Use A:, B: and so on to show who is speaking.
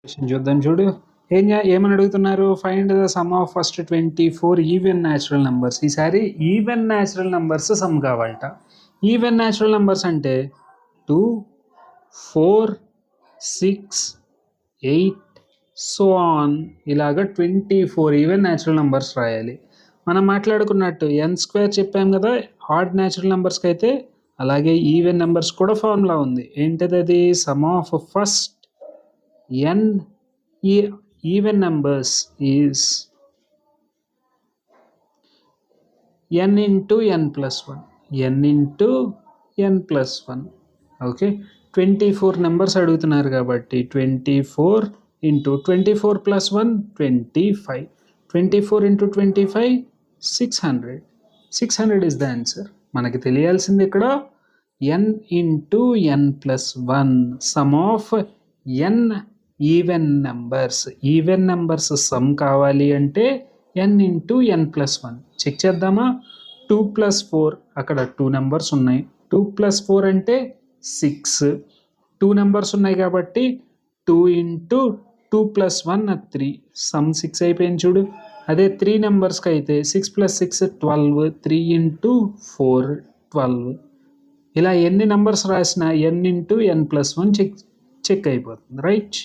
A: Question చూద్దాం చూడు. ఏమని అడుగుతున్నారు? Find the sum of first 24 even natural numbers. ఈసారి ఈవెన్ న్యాచురల్ నెంబర్స్ సమ్ కావాలట. ఈవెన్ న్యాచురల్ నెంబర్స్ అంటే 2, 4, 6, 8 సో ఆన్ ఇలాగా 24 ఈవెన్ న్యాచురల్ నెంబర్స్ రాయాలి. మనం మాట్లాడుకున్నట్టు n² చెప్పాం కదా ఆడ్ న్యాచురల్ నెంబర్స్కి అయితే, అలాగే ఈవెన్ నెంబర్స్ కూడా ఫార్ములా ఉంది. ఏంటిది అది? Some of first n even numbers is n into n plus 1. n into n plus 1. Okay, 24 numbers అడుగుతున్నారు కాబట్టి 24 into 24 plus 1 25. 24 into 25 600. 600 is the answer. మనకి తెలియాల్సింది ఇక్కడ n into n plus 1 sum of n even numbers sum కావాలి అంటే n into n plus 1. Check చేద్దామా? 2 + 4 అక్కడ 2 numbers ఉన్నాయి. 2 + 4 అంటే 6. 2 నెంబర్స్ ఉన్నాయి కాబట్టి 2 ఇంటూ 2 + 1 3. సమ్ 6 అయిపోయింది చూడు. అదే 3 నెంబర్స్కి అయితే 6 + 6 12. 3 ఇంటూ 4 12. ఇలా ఎన్ని నెంబర్స్ రాసినా n into n plus 1 check అయిపోతుంది. రైట్.